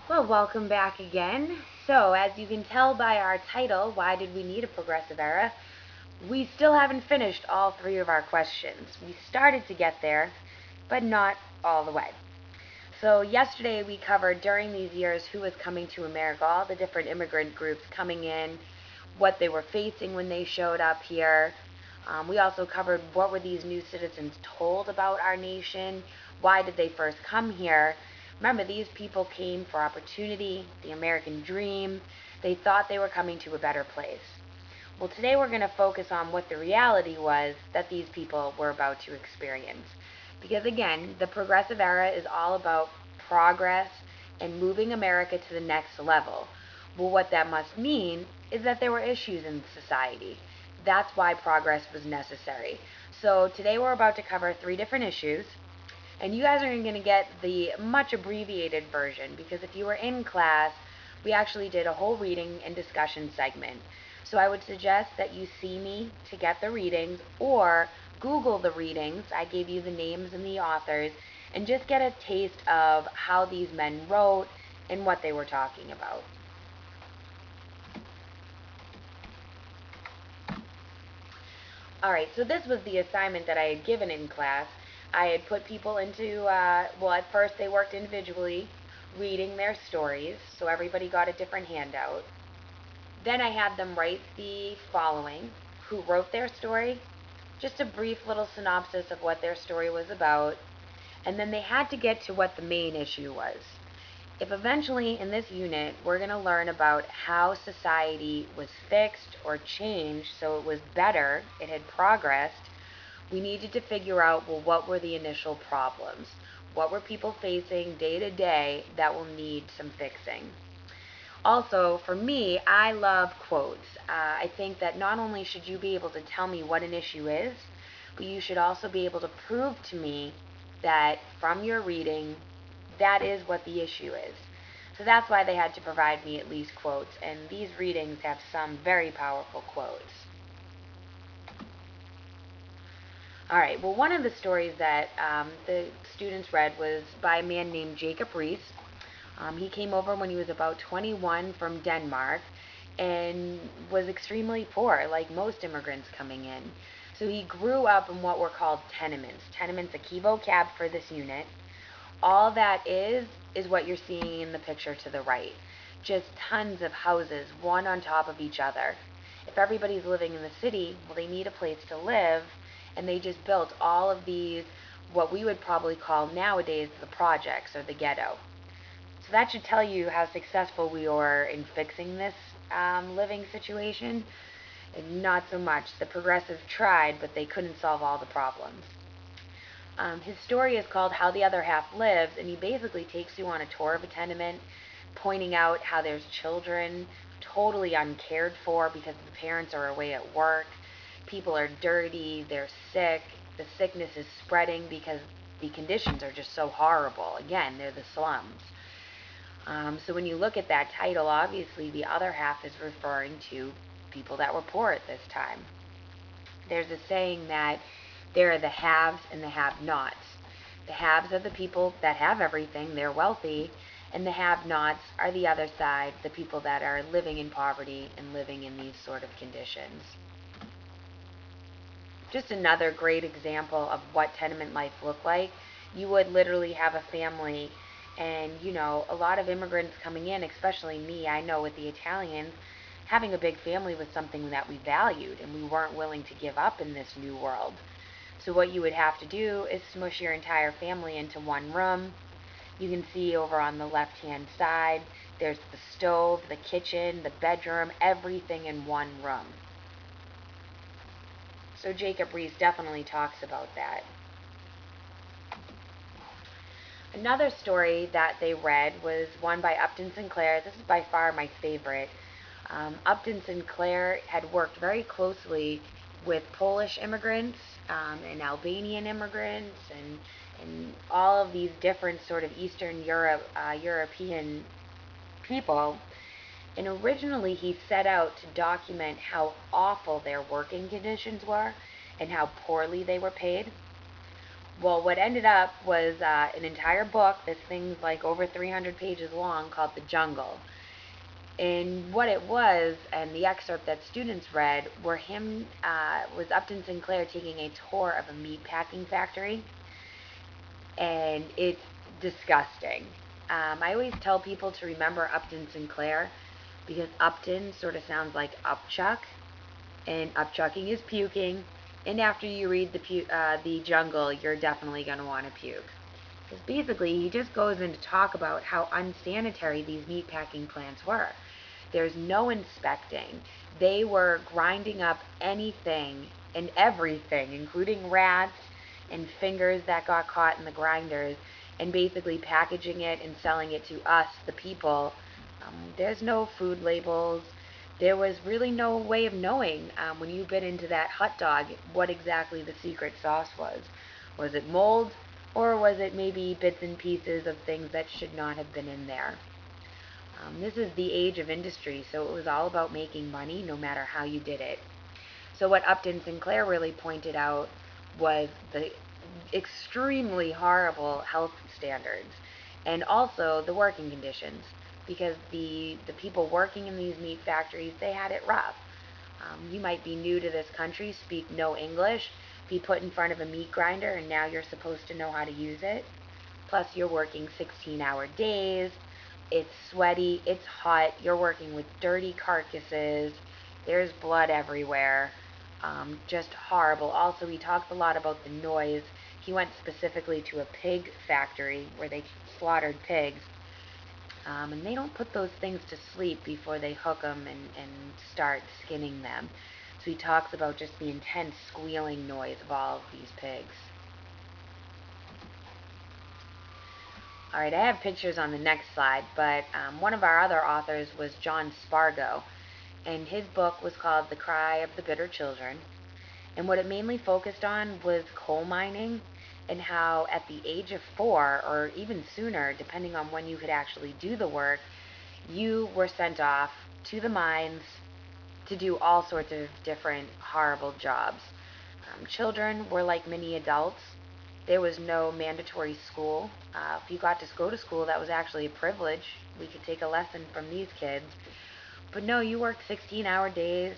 Well, welcome back again. So, as you can tell by our title, Why Did We Need a Progressive Era? We still haven't finished all three of our questions. We started to get there, but not all the way. So, yesterday we covered during these years who was coming to America, all the different immigrant groups coming in, what they were facing when they showed up here. We also covered what were these new citizens told about our nation, why did they first come here. Remember, these people came for opportunity, the American dream. They thought they were coming to a better place. Well, today we're going to focus on what the reality was that these people were about to experience. Because again, the progressive era is all about progress and moving America to the next level. Well, what that must mean is that there were issues in society. That's why progress was necessary. So today we're about to cover three different issues, and you guys are going to get the much abbreviated version because if you were in class, we actually did a whole reading and discussion segment. So I would suggest that you see me to get the readings or Google the readings. I gave you the names and the authors and just get a taste of how these men wrote and what they were talking about. Alright, so this was the assignment that I had given in class. I had put people into, well, at first they worked individually, reading their stories, so everybody got a different handout. Then I had them write the following: who wrote their story, just a brief little synopsis of what their story was about, and then they had to get to what the main issue was. If eventually in this unit we're going to learn about how society was fixed or changed so it was better, it had progressed, we needed to figure out, well, what were the initial problems? What were people facing day to day that will need some fixing? Also, for me, I love quotes. I think that not only should you be able to tell me what an issue is, but you should also be able to prove to me that from your reading, that is what the issue is. So that's why they had to provide me at least quotes, and these readings have some very powerful quotes. All right, well, one of the stories that the students read was by a man named Jacob Riis. He came over when he was about 21 from Denmark and was extremely poor, like most immigrants coming in. So he grew up in what were called tenements. Tenements, a key vocab for this unit. All that is what you're seeing in the picture to the right. Just tons of houses, one on top of each other. If everybody's living in the city, well, they need a place to live, and they just built all of these, what we would probably call nowadays the projects or the ghetto. So that should tell you how successful we were in fixing this living situation. And not so much. The progressive tried, but they couldn't solve all the problems. His story is called How the Other Half Lives, and he basically takes you on a tour of a tenement, pointing out how there's children totally uncared for because the parents are away at work. People are dirty, they're sick, the sickness is spreading because the conditions are just so horrible. Again, they're the slums. So when you look at that title, obviously the other half is referring to people that were poor at this time. There's a saying that there are the haves and the have-nots. The haves are the people that have everything, they're wealthy, and the have-nots are the other side, the people that are living in poverty and living in these sort of conditions. Just another great example of what tenement life looked like. You would literally have a family, and a lot of immigrants coming in, especially me, I know with the Italians, having a big family was something that we valued and we weren't willing to give up in this new world. So what you would have to do is smush your entire family into one room. You can see over on the left hand side, there's the stove, the kitchen, the bedroom, everything in one room. So Jacob Riis definitely talks about that. Another story that they read was one by Upton Sinclair. This is by far my favorite. Upton Sinclair had worked very closely with Polish immigrants and Albanian immigrants and all of these different sort of Eastern European people. And originally he set out to document how awful their working conditions were and how poorly they were paid. Well, what ended up was an entire book. This thing's like over 300 pages long, called The Jungle. And what it was, and the excerpt that students read, was Upton Sinclair taking a tour of a meat packing factory, and it's disgusting. I always tell people to remember Upton Sinclair because Upton sort of sounds like upchuck, and upchucking is puking. And after you read the Jungle, you're definitely going to want to puke. Because basically, he just goes in to talk about how unsanitary these meatpacking plants were. There's no inspecting. They were grinding up anything and everything, including rats and fingers that got caught in the grinders, and basically packaging it and selling it to us, the people. There's no food labels. There was really no way of knowing when you bit into that hot dog what exactly the secret sauce was. Was it mold, or was it maybe bits and pieces of things that should not have been in there? This is the age of industry, so it was all about making money no matter how you did it. So what Upton Sinclair really pointed out was the extremely horrible health standards and also the working conditions, because the people working in these meat factories, they had it rough. You might be new to this country, speak no English, be put in front of a meat grinder, and now you're supposed to know how to use it. Plus, you're working 16-hour days. It's sweaty, it's hot, you're working with dirty carcasses, there's blood everywhere. Just horrible. Also, he talked a lot about the noise. He went specifically to a pig factory where they slaughtered pigs. And they don't put those things to sleep before they hook them and start skinning them. So he talks about just the intense squealing noise of all of these pigs. All right, I have pictures on the next slide, but one of our other authors was John Spargo, and his book was called The Cry of the Bitter Children. And what it mainly focused on was coal mining, and how at the age of 4, or even sooner, depending on when you could actually do the work, you were sent off to the mines to do all sorts of different horrible jobs. Children were like mini adults. There was no mandatory school. If you got to go to school, that was actually a privilege. We could take a lesson from these kids. But no, you worked 16-hour days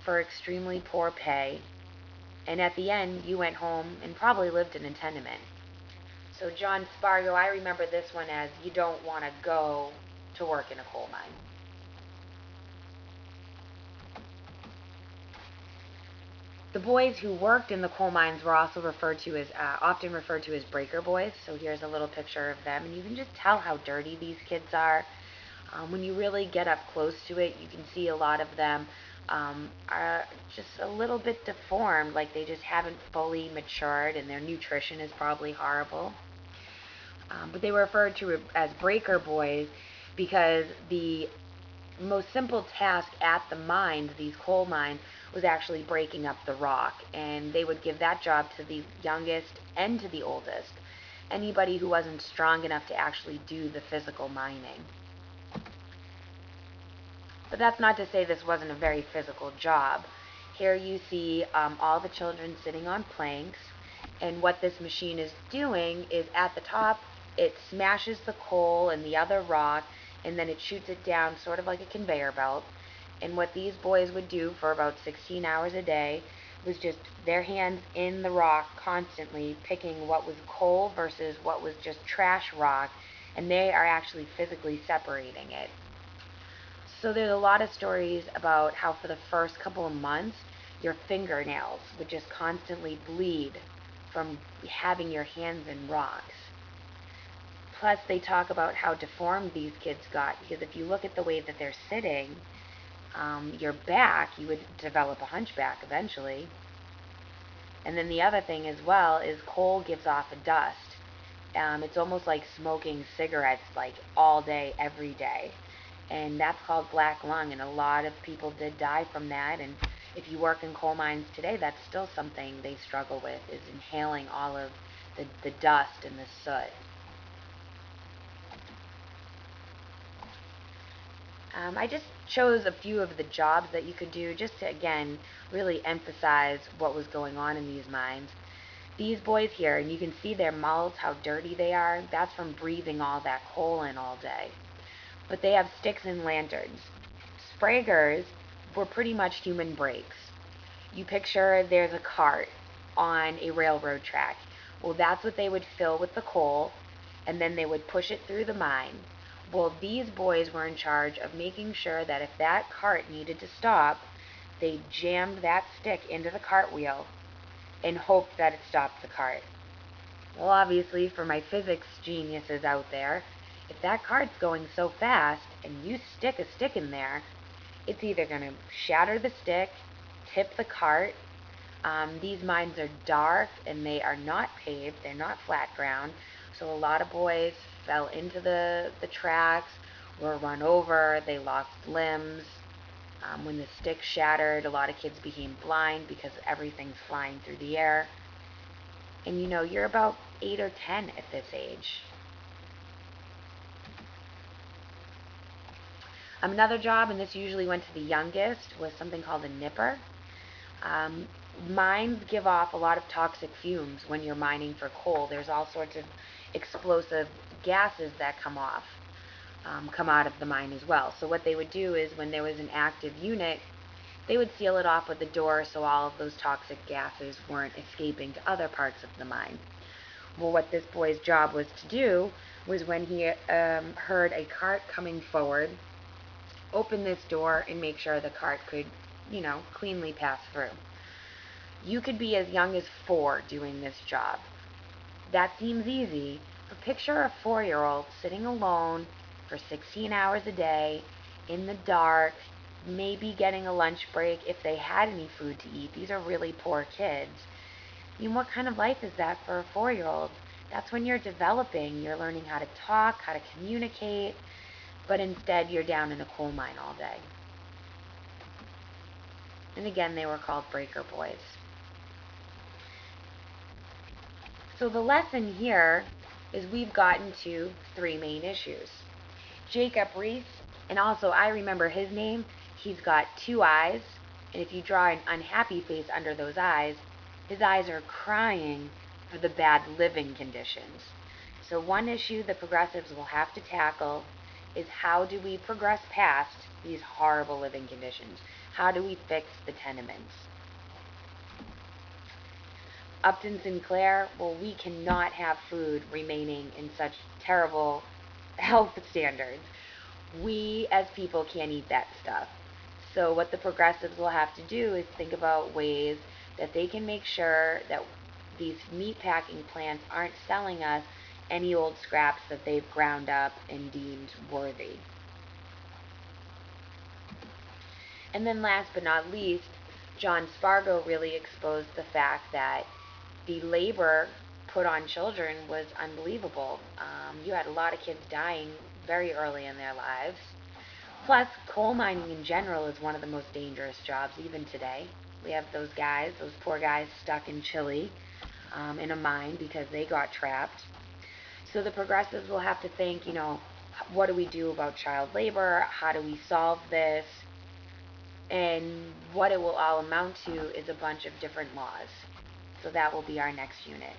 for extremely poor pay. And at the end, you went home and probably lived in a tenement. So John Spargo, I remember this one as you don't want to go to work in a coal mine. The boys who worked in the coal mines were also often referred to as breaker boys. So here's a little picture of them, and you can just tell how dirty these kids are. When you really get up close to it, you can see a lot of them are just a little bit deformed, like they just haven't fully matured, and their nutrition is probably horrible. But they were referred to as breaker boys because the most simple task at the mines, these coal mines, was actually breaking up the rock, and they would give that job to the youngest and to the oldest, anybody who wasn't strong enough to actually do the physical mining. But that's not to say this wasn't a very physical job. Here you see all the children sitting on planks, and what this machine is doing is at the top, it smashes the coal and the other rock, and then it shoots it down sort of like a conveyor belt. And what these boys would do for about 16 hours a day was just their hands in the rock constantly picking what was coal versus what was just trash rock, and they are actually physically separating it. So there's a lot of stories about how for the first couple of months, your fingernails would just constantly bleed from having your hands in rocks. Plus, they talk about how deformed these kids got, because if you look at the way that they're sitting, your back, you would develop a hunchback eventually. And then the other thing as well is coal gives off a dust. It's almost like smoking cigarettes like all day, every day. And that's called black lung, and a lot of people did die from that. And if you work in coal mines today, that's still something they struggle with, is inhaling all of the dust and the soot. I just chose a few of the jobs that you could do just to, again, really emphasize what was going on in these mines. These boys here, and you can see their mouths, how dirty they are. That's from breathing all that coal in all day. But they have sticks and lanterns. Spragers were pretty much human brakes. You picture there's a cart on a railroad track. Well, that's what they would fill with the coal, and then they would push it through the mine. Well, these boys were in charge of making sure that if that cart needed to stop, they jammed that stick into the cartwheel and hoped that it stopped the cart. Well, obviously, for my physics geniuses out there, if that cart's going so fast and you stick a stick in there, it's either going to shatter the stick, tip the cart. These mines are dark and they are not paved, they're not flat ground. So a lot of boys fell into the tracks, were run over, they lost limbs. When the stick shattered, a lot of kids became blind because everything's flying through the air. And you're about 8 or 10 at this age. Another job, and this usually went to the youngest, was something called a nipper. Um, Mines give off a lot of toxic fumes when you're mining for coal. There's all sorts of explosive gases that come out of the mine as well. So what they would do is when there was an active unit, they would seal it off with a door so all of those toxic gases weren't escaping to other parts of the mine. Well, what this boy's job was to do was when he heard a cart coming forward, open this door and make sure the cart could, cleanly pass through. You could be as young as 4 doing this job. That seems easy, but picture a 4-year-old sitting alone for 16 hours a day in the dark, maybe getting a lunch break if they had any food to eat. These are really poor kids. I mean, what kind of life is that for a 4-year-old? That's when you're developing. You're learning how to talk, how to communicate, but instead you're down in a coal mine all day. And again, they were called breaker boys. So the lesson here is we've gotten to 3 main issues. Jacob Riis, and also I remember his name, he's got 2 eyes, and if you draw an unhappy face under those eyes, his eyes are crying for the bad living conditions. So one issue the progressives will have to tackle is how do we progress past these horrible living conditions? How do we fix the tenements? Upton Sinclair, well, we cannot have food remaining in such terrible health standards. We as people can't eat that stuff. So what the progressives will have to do is think about ways that they can make sure that these meatpacking plants aren't selling us any old scraps that they've ground up and deemed worthy. And then last but not least, John Spargo really exposed the fact that the labor put on children was unbelievable. You had a lot of kids dying very early in their lives. Plus, coal mining in general is one of the most dangerous jobs even today. We have those guys, those poor guys stuck in Chile in a mine because they got trapped. So the progressives will have to think, what do we do about child labor? How do we solve this? And what it will all amount to is a bunch of different laws. So that will be our next unit.